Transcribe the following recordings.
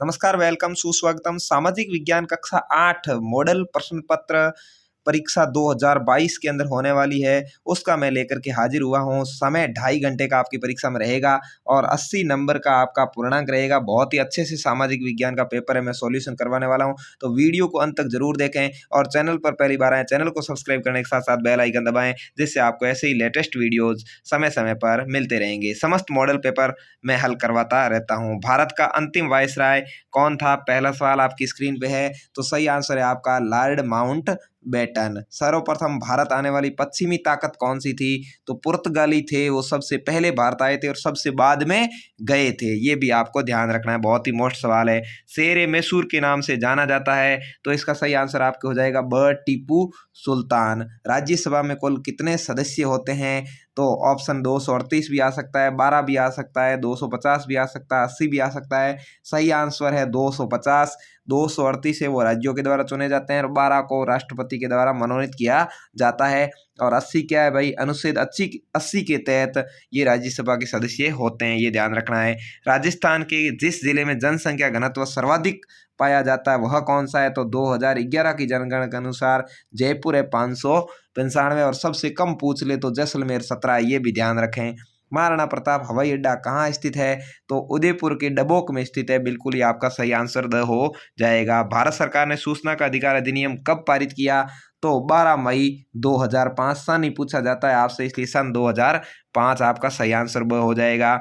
नमस्कार, वेलकम, सुस्वागतम। सामाजिक विज्ञान कक्षा 8 मॉडल प्रश्न पत्र परीक्षा 2022 के अंदर होने वाली है, उसका मैं लेकर के हाजिर हुआ हूँ। समय 2.5 घंटे का आपकी परीक्षा में रहेगा और 80 नंबर का आपका पूर्णांक रहेगा। बहुत ही अच्छे से सामाजिक विज्ञान का पेपर है, मैं सॉल्यूशन करवाने वाला हूँ, तो वीडियो को अंत तक जरूर देखें और चैनल पर पहली बार आए चैनल को सब्सक्राइब करने के साथ साथ बेल आइकन दबाएं, जिससे आपको ऐसे ही लेटेस्ट वीडियोज समय समय पर मिलते रहेंगे। समस्त मॉडल पेपर मैं हल करवाता रहता हूँ। भारत का अंतिम वायसराय कौन था? पहला सवाल आपकी स्क्रीन पे है, तो सही आंसर है आपका लॉर्ड माउंट बेटन। सर्वप्रथम भारत आने वाली पश्चिमी ताकत कौन सी थी? तो पुर्तगाली थे, वो सबसे पहले भारत आए थे और सबसे बाद में गए थे। ये भी आपको ध्यान रखना है, बहुत ही मोस्ट सवाल है। शेर मैसूर के नाम से जाना जाता है, तो इसका सही आंसर आपके हो जाएगा ब टीपू सुल्तान। राज्यसभा में कुल कितने सदस्य होते हैं? तो ऑप्शन 238 भी आ सकता है, 12 भी आ सकता है, 250 भी आ सकता है, 80 भी आ सकता है। सही आंसर है 250। 238 है वो राज्यों के द्वारा चुने जाते हैं और 12 को राष्ट्रपति के द्वारा मनोनीत किया जाता है। और 80 क्या है भाई? अनुच्छेद 80 के तहत ये राज्यसभा के सदस्य होते हैं, ये ध्यान रखना है। राजस्थान के जिस जिले में जनसंख्या घनत्व सर्वाधिक पाया जाता है वह कौन सा है? तो 2011 की जनगणना के अनुसार जयपुर है 595 और सबसे कम पूछ ले तो जैसलमेर 17। ये भी ध्यान रखें। महाराणा प्रताप हवाई अड्डा कहाँ स्थित है? तो उदयपुर के डबोक में स्थित है। बिल्कुल ही आपका सही आंसर द हो जाएगा। भारत सरकार ने सूचना का अधिकार अधिनियम कब पारित किया? तो 12 मई 2005। सन ही पूछा जाता है आपसे, इसलिए सन 2005 आपका सही आंसर ब हो जाएगा।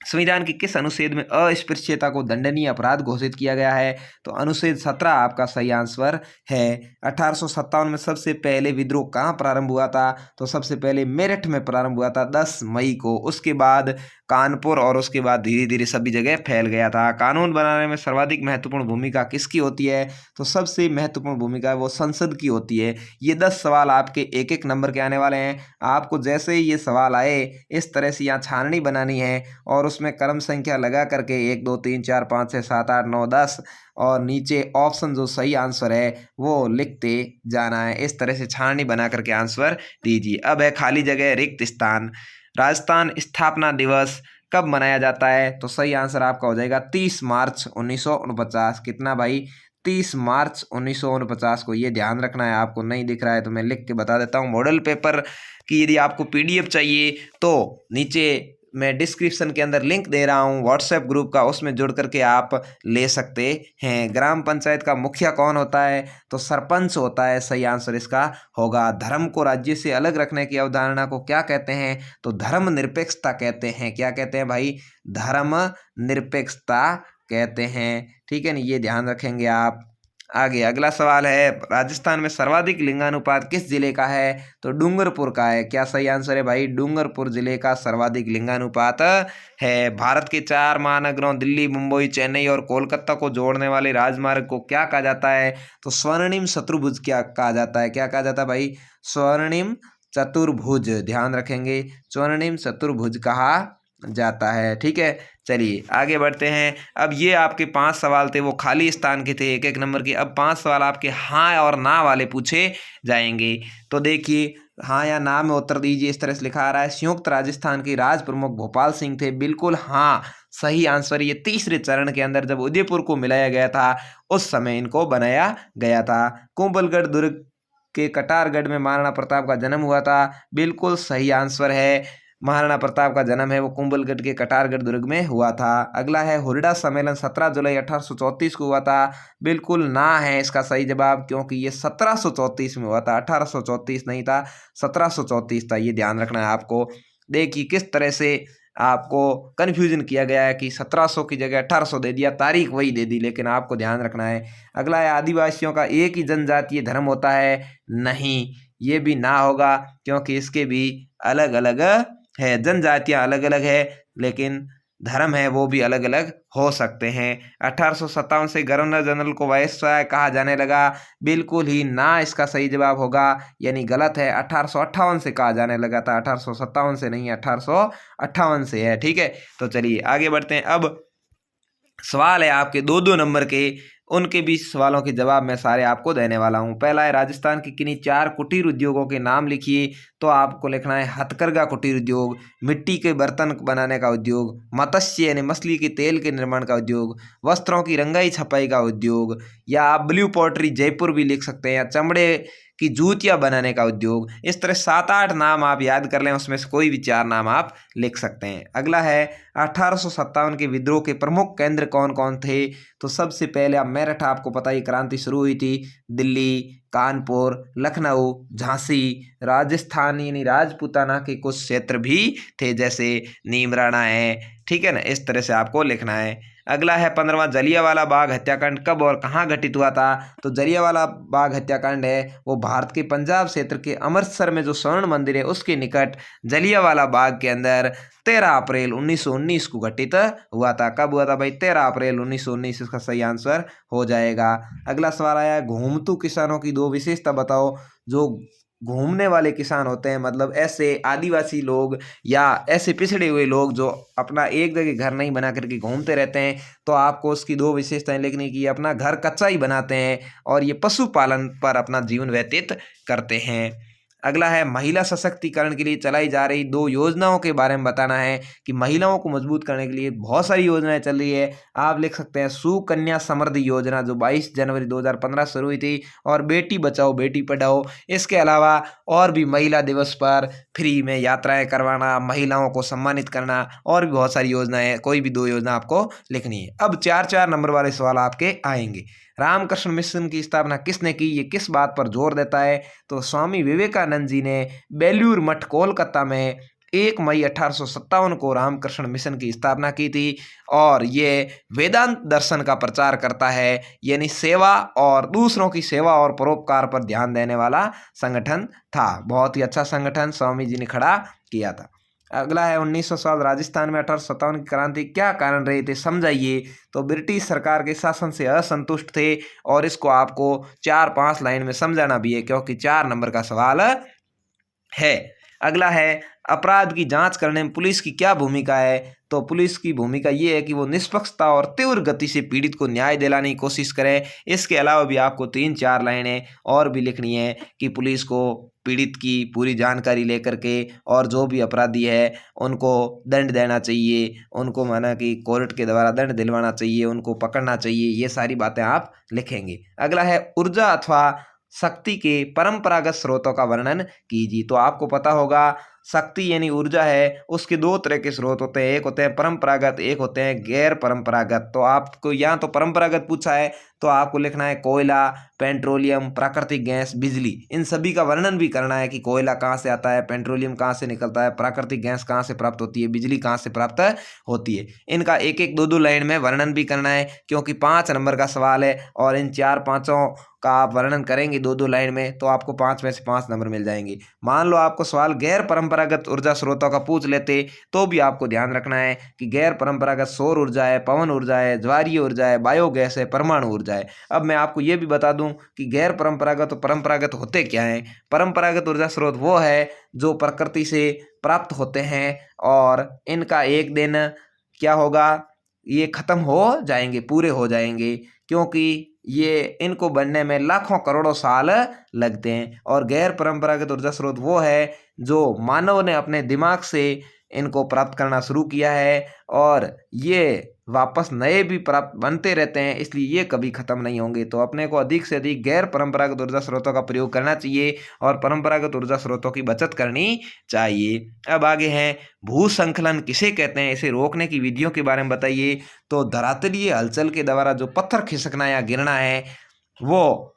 संविधान के किस अनुच्छेद में अस्पृश्यता को दंडनीय अपराध घोषित किया गया है? तो अनुच्छेद 17 आपका सही आंसर है। 1857 में सबसे पहले विद्रोह कहाँ प्रारंभ हुआ था? तो सबसे पहले मेरठ में प्रारंभ हुआ था 10 मई को। उसके बाद कानपुर और उसके बाद धीरे धीरे सभी जगह फैल गया था। कानून बनाने में सर्वाधिक महत्वपूर्ण भूमिका किसकी होती है? तो सबसे महत्वपूर्ण भूमिका वो संसद की होती है। ये 10 सवाल आपके एक एक नंबर के आने वाले हैं। आपको जैसे ही ये सवाल आए इस तरह से यहाँ छाननी बनानी है और उसमें क्रम संख्या लगा करके 1 2 3 4 5 6 7 8 9 10 और नीचे ऑप्शन जो सही आंसर है वो लिखते जाना है। इस तरह से छाननी बना करके आंसर दीजिए। अब है खाली जगह रिक्त स्थान। राजस्थान स्थापना दिवस कब मनाया जाता है? तो सही आंसर आपका हो जाएगा 30 मार्च 1949। कितना भाई? 30 मार्च 1949 को। ये ध्यान रखना है। आपको नहीं दिख रहा है तो मैं लिख के बता देता हूँ। मॉडल पेपर की यदि आपको पीडीएफ चाहिए तो नीचे मैं डिस्क्रिप्शन के अंदर लिंक दे रहा हूँ व्हाट्सएप ग्रुप का, उसमें जुड़ करके आप ले सकते हैं। ग्राम पंचायत का मुखिया कौन होता है? तो सरपंच होता है। सही आंसर इसका होगा। धर्म को राज्य से अलग रखने की अवधारणा को क्या कहते हैं? तो धर्म निरपेक्षता कहते हैं। क्या कहते हैं भाई? धर्म निरपेक्षता कहते हैं। ठीक है ना, ये ध्यान रखेंगे आप। आगे अगला सवाल है, राजस्थान में सर्वाधिक लिंगानुपात किस जिले का है? तो डूंगरपुर का है। क्या सही आंसर है भाई? डूंगरपुर जिले का सर्वाधिक लिंगानुपात है। भारत के 4 महानगरों दिल्ली, मुंबई, चेन्नई और कोलकाता को जोड़ने वाले राजमार्ग को क्या कहा जाता है? तो स्वर्णिम चतुर्भुज क्या कहा जाता है? क्या कहा जाता है भाई? स्वर्णिम चतुर्भुज। ध्यान रखेंगे, स्वर्णिम चतुर्भुज कहा जाता है। ठीक है, चलिए आगे बढ़ते हैं। अब ये आपके 5 सवाल थे वो खाली स्थान के थे, एक एक नंबर के। अब 5 सवाल आपके हाँ और ना वाले पूछे जाएंगे। तो देखिए, हाँ या ना में उत्तर दीजिए। इस तरह से लिखा आ रहा है, संयुक्त राजस्थान के राज प्रमुख भोपाल सिंह थे। बिल्कुल हाँ, सही आंसर। ये तीसरे चरण के अंदर जब उदयपुर को मिलाया गया था उस समय इनको बनाया गया था। कुंभलगढ़ दुर्ग के कटारगढ़ में महाराणा प्रताप का जन्म हुआ था। बिल्कुल सही आंसर है। महाराणा प्रताप का जन्म है वो कुंभलगढ़ के कटारगढ़ दुर्ग में हुआ था। अगला है, हुरडा सम्मेलन 17 जुलाई 1834 को हुआ था। बिल्कुल ना है इसका सही जवाब, क्योंकि ये 1734 में हुआ था। 1834 नहीं था, 1734 था। ये ध्यान रखना है आपको। देखिए किस तरह से आपको कन्फ्यूजन किया गया है कि 1700 की जगह 1800 दे दिया, तारीख वही दे दी, लेकिन आपको ध्यान रखना है। अगला है, आदिवासियों का एक ही जनजातीय धर्म होता है। नहीं, ये भी ना होगा, क्योंकि इसके भी अलग अलग है। जनजातियां अलग अलग है लेकिन धर्म है वो भी अलग अलग हो सकते हैं। 1857 से गवर्नर जनरल को वायसराय कहा जाने लगा। बिल्कुल ही ना इसका सही जवाब होगा, यानी गलत है। 1858 से कहा जाने लगा था, 1857 से नहीं, 1858 से है। ठीक है, तो चलिए आगे बढ़ते हैं। अब सवाल है आपके 2-2 नंबर के, उनके भी सवालों के जवाब मैं सारे आपको देने वाला हूँ। पहला है राजस्थान के किन्हीं 4 कुटीर उद्योगों के नाम लिखिए। तो आपको लिखना है हथकरघा कुटीर उद्योग, मिट्टी के बर्तन बनाने का उद्योग, मत्स्य यानी मछली के तेल के निर्माण का उद्योग, वस्त्रों की रंगाई छपाई का उद्योग, या आप ब्लू पॉटरी जयपुर भी लिख सकते हैं, या चमड़े की जूतियाँ बनाने का उद्योग। इस तरह 7-8 नाम आप याद कर लें, उसमें से कोई भी 4 नाम आप लिख सकते हैं। अगला है 1857 के विद्रोह के प्रमुख केंद्र कौन कौन थे। तो सबसे पहले अब मेरठ, आपको पता ही क्रांति शुरू हुई थी। दिल्ली, कानपुर, लखनऊ, झांसी, राजस्थान यानी राजपूताना के कुछ क्षेत्र भी थे, जैसे नीमराणा है, ठीक है ना, इस तरह से आपको लिखना है। अगला है 15वां जलियांवाला बाग हत्याकांड कब और कहाँ घटित हुआ था। तो जलियांवाला बाग हत्याकांड है वो भारत के पंजाब क्षेत्र के अमृतसर में जो स्वर्ण मंदिर है उसके निकट जलियांवाला बाग के अंदर 13 अप्रैल 1919 को घटित हुआ था। कब हुआ था भाई? 13 अप्रैल 1919 इसका सही आंसर हो जाएगा। अगला सवाल आया है घूमतू किसानों की 2 विशेषता बताओ। जो घूमने वाले किसान होते हैं, मतलब ऐसे आदिवासी लोग या ऐसे पिछड़े हुए लोग जो अपना एक जगह घर नहीं बना करके घूमते रहते हैं, तो आपको उसकी 2 विशेषताएं लिखनी की। अपना घर कच्चा ही बनाते हैं और ये पशुपालन पर अपना जीवन व्यतीत करते हैं। अगला है महिला सशक्तिकरण के लिए चलाई जा रही 2 योजनाओं के बारे में बताना है कि महिलाओं को मजबूत करने के लिए बहुत सारी योजनाएं चल रही है। आप लिख सकते हैं सुकन्या समृद्धि योजना जो 22 जनवरी 2015 शुरू हुई थी, और बेटी बचाओ बेटी पढ़ाओ। इसके अलावा और भी महिला दिवस पर फ्री में यात्राएं करवाना, महिलाओं को सम्मानित करना, और भी बहुत सारी योजनाएं, कोई भी 2 योजना आपको लिखनी है। अब 4-4 नंबर वाले सवाल आपके आएंगे। रामकृष्ण मिशन की स्थापना किसने की, ये किस बात पर जोर देता है। तो स्वामी विवेकानंद जी ने बेलूर मठ कोलकाता में 1 मई 1857 को रामकृष्ण मिशन की स्थापना की थी, और ये वेदांत दर्शन का प्रचार करता है, यानी सेवा और दूसरों की सेवा और परोपकार पर ध्यान देने वाला संगठन था। बहुत ही अच्छा संगठन स्वामी जी ने खड़ा किया था। अगला है 1900 राजस्थान में 1857 की क्रांति क्या कारण रहे थे, समझाइए। तो ब्रिटिश सरकार के शासन से असंतुष्ट थे, और इसको आपको 4-5 लाइन में समझाना भी है, क्योंकि 4 नंबर का सवाल है। अगला है अपराध की जांच करने में पुलिस की क्या भूमिका है। तो पुलिस की भूमिका ये है कि वो निष्पक्षता और तीव्र गति से पीड़ित को न्याय दिलाने की कोशिश करे। इसके अलावा भी आपको 3-4 लाइनें और भी लिखनी है कि पुलिस को पीड़ित की पूरी जानकारी लेकर के, और जो भी अपराधी है उनको दंड देना चाहिए, उनको माना कि कोर्ट के द्वारा दंड दिलवाना चाहिए, उनको पकड़ना चाहिए, ये सारी बातें आप लिखेंगे। अगला है ऊर्जा अथवा शक्ति के परंपरागत स्रोतों का वर्णन कीजिए। तो आपको पता होगा शक्ति यानी ऊर्जा है, उसके 2 तरह के स्रोत होते हैं, एक होते हैं परंपरागत, एक होते हैं गैर परंपरागत। तो आपको यहाँ तो परंपरागत पूछा है, तो आपको लिखना है कोयला, पेट्रोलियम, प्राकृतिक गैस, बिजली। इन सभी का वर्णन भी करना है कि कोयला कहाँ से आता है, पेट्रोलियम कहाँ से निकलता है, प्राकृतिक गैस कहाँ से प्राप्त होती है, बिजली कहाँ से प्राप्त होती है। इनका 1-1, 2-2 लाइन में वर्णन भी करना है, क्योंकि 5 नंबर का सवाल है, और इन 4-5 का आप वर्णन करेंगे 2-2 लाइन में, तो आपको 5 में से 5 नंबर मिल जाएंगे। मान लो आपको सवाल गैर परंपरागत ऊर्जा स्रोतों का पूछ लेते, तो भी आपको ध्यान रखना है कि गैर परंपरागत सौर ऊर्जा है, पवन ऊर्जा है, ज्वारीय ऊर्जा है, बायोगैस है, परमाणु ऊर्जा है। अब मैं आपको ये भी बता दूं कि गैर परंपरागत और परंपरागत होते क्या हैं। परंपरागत ऊर्जा स्रोत वो है जो प्रकृति से प्राप्त होते हैं, और इनका एक दिन क्या होगा, ये खत्म हो जाएंगे, पूरे हो जाएंगे, क्योंकि ये इनको बनने में लाखों करोड़ों साल लगते हैं। और गैर परंपरागत ऊर्जा स्रोत वो है जो मानव ने अपने दिमाग से इनको प्राप्त करना शुरू किया है, और ये वापस नए भी प्राप्त बनते रहते हैं, इसलिए ये कभी खत्म नहीं होंगे। तो अपने को अधिक से अधिक गैर परंपरागत ऊर्जा स्रोतों का प्रयोग करना चाहिए, और परंपरागत ऊर्जा स्रोतों की बचत करनी चाहिए। अब आगे हैं भूसंखलन किसे कहते हैं, इसे रोकने की विधियों के बारे में बताइए। तो धरातलीय हलचल के द्वारा जो पत्थर खिसकना या गिरना है वो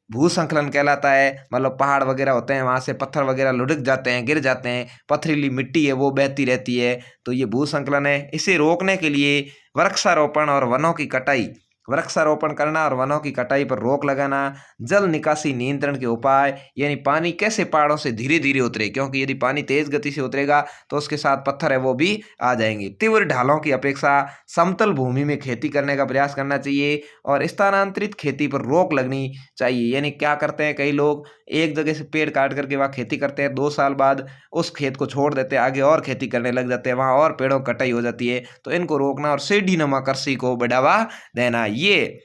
भूसंकलन कहलाता है। मतलब पहाड़ वगैरह होते हैं, वहाँ से पत्थर वगैरह लुढ़क जाते हैं, गिर जाते हैं, पथरीली मिट्टी है वो बहती रहती है, तो ये भूसंकलन है। इसे रोकने के लिए वृक्षारोपण और वनों की कटाई वृक्षारोपण करना और वनों की कटाई पर रोक लगाना, जल निकासी नियंत्रण के उपाय, यानी पानी कैसे पहाड़ों से धीरे धीरे उतरे, क्योंकि यदि पानी तेज गति से उतरेगा तो उसके साथ पत्थर है वो भी आ जाएंगे। तीव्र ढालों की अपेक्षा समतल भूमि में खेती करने का प्रयास करना चाहिए और स्थानांतरित खेती पर रोक लगनी चाहिए। यानी क्या करते हैं कई लोग, एक जगह से पेड़ काट करके वहाँ खेती करते हैं, 2 साल बाद उस खेत को छोड़ देते हैं, आगे और खेती करने लग जाते हैं, वहाँ और पेड़ों की कटाई हो जाती है। तो इनको रोकना और सीढ़ीनुमा कृषि को बढ़ावा देना, ये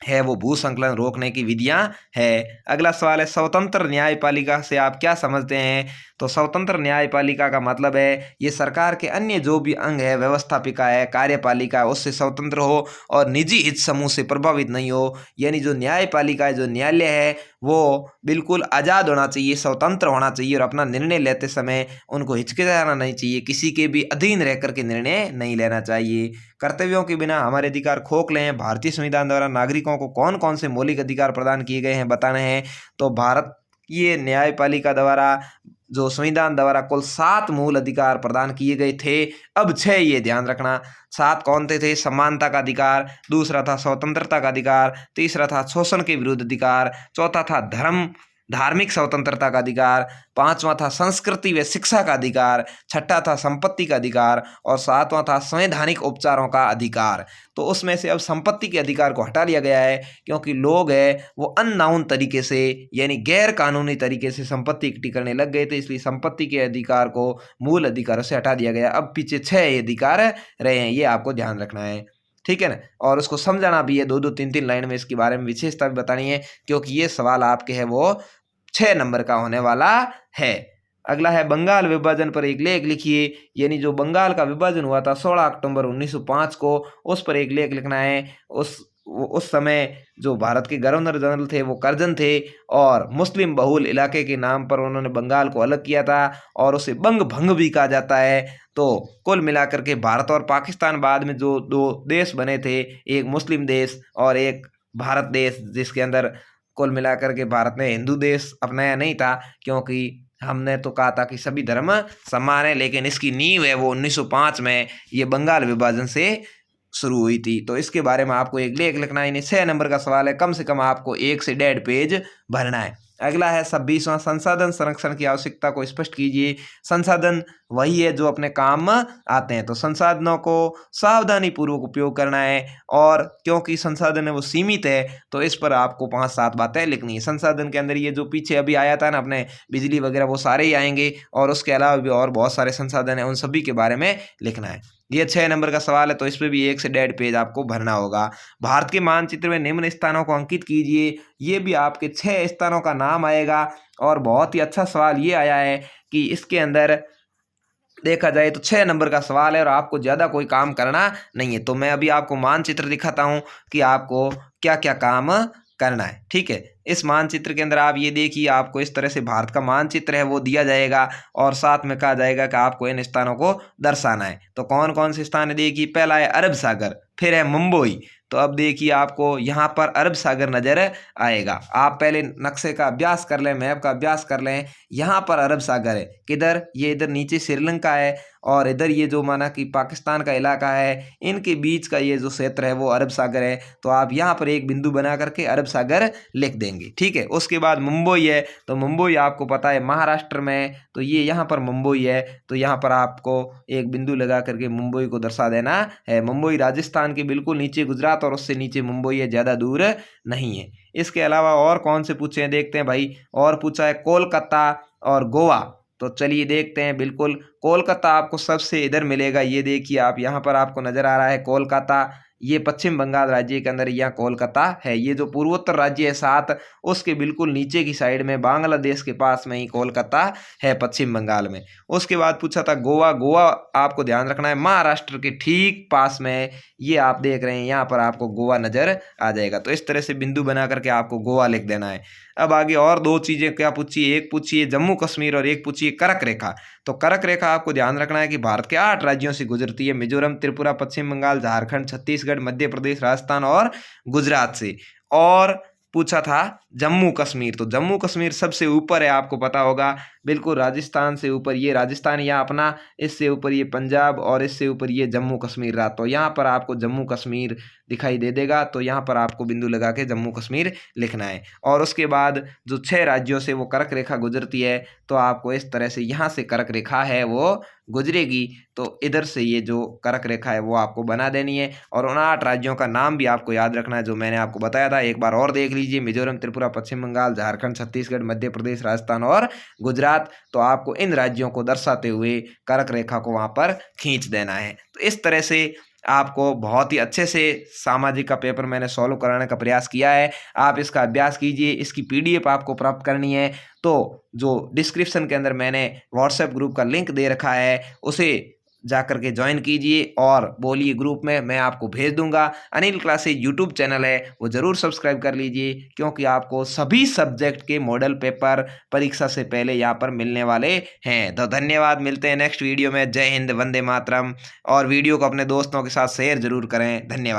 है वो भू संकलन रोकने की विधियां है। अगला सवाल है, स्वतंत्र न्यायपालिका से आप क्या समझते हैं? तो स्वतंत्र न्यायपालिका का मतलब है ये सरकार के अन्य जो भी अंग है, व्यवस्थापिका है, कार्यपालिका है, उससे स्वतंत्र हो और निजी हित समूह से प्रभावित नहीं हो। यानी जो न्यायपालिका है, जो न्यायालय है, वो बिल्कुल आज़ाद होना चाहिए, स्वतंत्र होना चाहिए और अपना निर्णय लेते समय उनको हिचकिचाना नहीं चाहिए, किसी के भी अधीन रह करके निर्णय नहीं लेना चाहिए। कर्तव्यों के बिना हमारे अधिकार खोखले हैं। भारतीय संविधान द्वारा नागरिकों को कौन कौन से मौलिक अधिकार प्रदान किए गए हैं बताने हैं। तो भारतीय न्यायपालिका द्वारा, जो संविधान द्वारा कुल 7 मूल अधिकार प्रदान किए गए थे, अब 6 ये ध्यान रखना। 7 कौन थे? समानता का अधिकार, दूसरा था स्वतंत्रता का अधिकार, तीसरा था शोषण के विरुद्ध अधिकार, चौथा था धार्मिक स्वतंत्रता का अधिकार, पांचवा था संस्कृति व शिक्षा का अधिकार, छठा था संपत्ति का अधिकार और सातवां था संवैधानिक उपचारों का अधिकार। तो उसमें से अब संपत्ति के अधिकार को हटा लिया गया है, क्योंकि लोग है वो अननाउन तरीके से, यानी गैर कानूनी तरीके से संपत्ति इकट्ठी करने लग गए थे, इसलिए संपत्ति के अधिकार को मूल अधिकारों से हटा दिया गया। अब पीछे 6 अधिकार रहे हैं, ये आपको ध्यान रखना है, ठीक है ना। और उसको समझाना भी है, 2-2, 3-3 लाइन में इसके बारे में विशेषता भी बतानी है, क्योंकि ये सवाल आपके है वो 6 नंबर का होने वाला है। अगला है, बंगाल विभाजन पर एक लेख लिखिए। यानी जो बंगाल का विभाजन हुआ था 16 अक्टूबर 1905 को, उस पर एक लेख लिखना है। उस समय जो भारत के गवर्नर जनरल थे वो कर्जन थे और मुस्लिम बहुल इलाके के नाम पर उन्होंने बंगाल को अलग किया था और उसे बंग भंग भी कहा जाता है। तो कुल मिलाकर के भारत और पाकिस्तान बाद में जो 2 देश बने थे, एक मुस्लिम देश और एक भारत देश, जिसके अंदर कुल मिलाकर के भारत ने हिंदू देश अपनाया नहीं था, क्योंकि हमने तो कहा था कि सभी धर्म समान है, लेकिन इसकी नींव है वो 1905 में ये बंगाल विभाजन से शुरू हुई थी। तो इसके बारे में आपको एक लेख लिखना है। इन्हें 6 नंबर का सवाल है, कम से कम आपको 1 से 1.5 पेज भरना है। अगला है 26वां, संसाधन संरक्षण की आवश्यकता को स्पष्ट कीजिए। संसाधन वही है जो अपने काम आते हैं, तो संसाधनों को सावधानी पूर्वक उपयोग करना है, और क्योंकि संसाधन है वो सीमित है तो इस पर आपको 5-7 बातें लिखनी है। संसाधन के अंदर ये जो पीछे अभी आया था ना अपने बिजली वगैरह, वो सारे ही आएंगे और उसके अलावा भी और बहुत सारे संसाधन हैं, उन सभी के बारे में लिखना है। ये 6 नंबर का सवाल है, तो इस पर भी 1 से 1.5 पेज आपको भरना होगा। भारत के मानचित्र में निम्न स्थानों को अंकित कीजिए। ये भी आपके 6 स्थानों का नाम आएगा और बहुत ही अच्छा सवाल ये आया है कि इसके अंदर देखा जाए तो 6 नंबर का सवाल है और आपको ज़्यादा कोई काम करना नहीं है। तो मैं अभी आपको मानचित्र दिखाता हूँ कि आपको क्या क्या काम करना है, ठीक है। इस मानचित्र के अंदर आप ये देखिए, आपको इस तरह से भारत का मानचित्र है वो दिया जाएगा और साथ में कहा जाएगा कि आपको इन स्थानों को दर्शाना है। तो कौन कौन से स्थान है देखिए, पहला है अरब सागर, फिर है मुंबई। तो अब देखिए आपको यहाँ पर अरब सागर नजर आएगा। आप पहले नक्शे का अभ्यास कर लें, मैप का अभ्यास कर लें। यहाँ पर अरब सागर है, किधर? ये इधर नीचे श्रीलंका है और इधर ये जो माना कि पाकिस्तान का इलाका है, इनके बीच का ये जो क्षेत्र है वो अरब सागर है। तो आप यहाँ पर एक बिंदु बना करके अरब सागर लिख देंगे, ठीक है। उसके बाद मुंबई है, तो मुंबई आपको पता है महाराष्ट्र में, तो ये यहाँ पर मुंबई है, तो यहाँ पर आपको एक बिंदु लगा करके मुंबई को दर्शा देना है। मुंबई राजस्थान के बिल्कुल नीचे गुजरात और उससे नीचे मुंबई है, ज़्यादा दूर नहीं है। इसके अलावा और कौन से पूछे हैं देखते हैं भाई। और पूछा है कोलकाता और गोवा, तो चलिए देखते हैं। बिल्कुल कोलकाता आपको सबसे इधर मिलेगा, ये देखिए आप, यहाँ पर आपको नजर आ रहा है कोलकाता। ये पश्चिम बंगाल राज्य के अंदर यह कोलकाता है। ये जो पूर्वोत्तर राज्य है 7, उसके बिल्कुल नीचे की साइड में बांग्लादेश के पास में ही कोलकाता है, पश्चिम बंगाल में। उसके बाद पूछा था गोवा। गोवा आपको ध्यान रखना है महाराष्ट्र के ठीक पास में, ये आप देख रहे हैं, यहाँ पर आपको गोवा नजर आ जाएगा। तो इस तरह से बिंदु बना करके आपको गोवा लिख देना है। अब आगे और 2 चीजें क्या पूछिए, एक पूछिए जम्मू कश्मीर और एक पूछिए कर्क रेखा। तो कर्क रेखा आपको ध्यान रखना है कि भारत के 8 राज्यों से गुजरती है, मिजोरम, त्रिपुरा, पश्चिम बंगाल, झारखंड, छत्तीसगढ़, मध्य प्रदेश, राजस्थान और गुजरात से। और पूछा था जम्मू कश्मीर। तो जम्मू कश्मीर सबसे ऊपर है, आपको पता होगा, बिल्कुल राजस्थान से ऊपर ये राजस्थान या अपना, इससे ऊपर ये पंजाब और इससे ऊपर ये जम्मू कश्मीर रहा। तो यहाँ पर आपको जम्मू कश्मीर दिखाई दे देगा, तो यहाँ पर आपको बिंदु लगा के जम्मू कश्मीर लिखना है। और उसके बाद जो 6 राज्यों से वो कर्क रेखा गुजरती है, तो आपको इस तरह से यहाँ से कर्क रेखा है वो गुजरेगी, तो इधर से ये जो कर्क रेखा है वो आपको बना देनी है। और उन 8 राज्यों का नाम भी आपको याद रखना है जो मैंने आपको बताया था, एक बार और देख लीजिए, मिजोरम, त्रिपुरा, पश्चिम बंगाल, झारखंड, छत्तीसगढ़, मध्य प्रदेश, राजस्थान और गुजरात। तो आपको इन राज्यों को दर्शाते हुए कर्क रेखा को वहाँ पर खींच देना है। तो इस तरह से आपको बहुत ही अच्छे से सामाजिक का पेपर मैंने सॉल्व कराने का प्रयास किया है। आप इसका अभ्यास कीजिए, इसकी पीडीएफ आपको प्राप्त करनी है तो जो डिस्क्रिप्शन के अंदर मैंने व्हाट्सएप ग्रुप का लिंक दे रखा है उसे जाकर के ज्वाइन कीजिए और बोलिए ग्रुप में, मैं आपको भेज दूंगा। अनिल क्लासेज यूट्यूब चैनल है वो ज़रूर सब्सक्राइब कर लीजिए, क्योंकि आपको सभी सब्जेक्ट के मॉडल पेपर परीक्षा से पहले यहाँ पर मिलने वाले हैं। तो धन्यवाद, मिलते हैं नेक्स्ट वीडियो में। जय हिंद, वंदे मातरम। और वीडियो को अपने दोस्तों के साथ शेयर जरूर करें। धन्यवाद।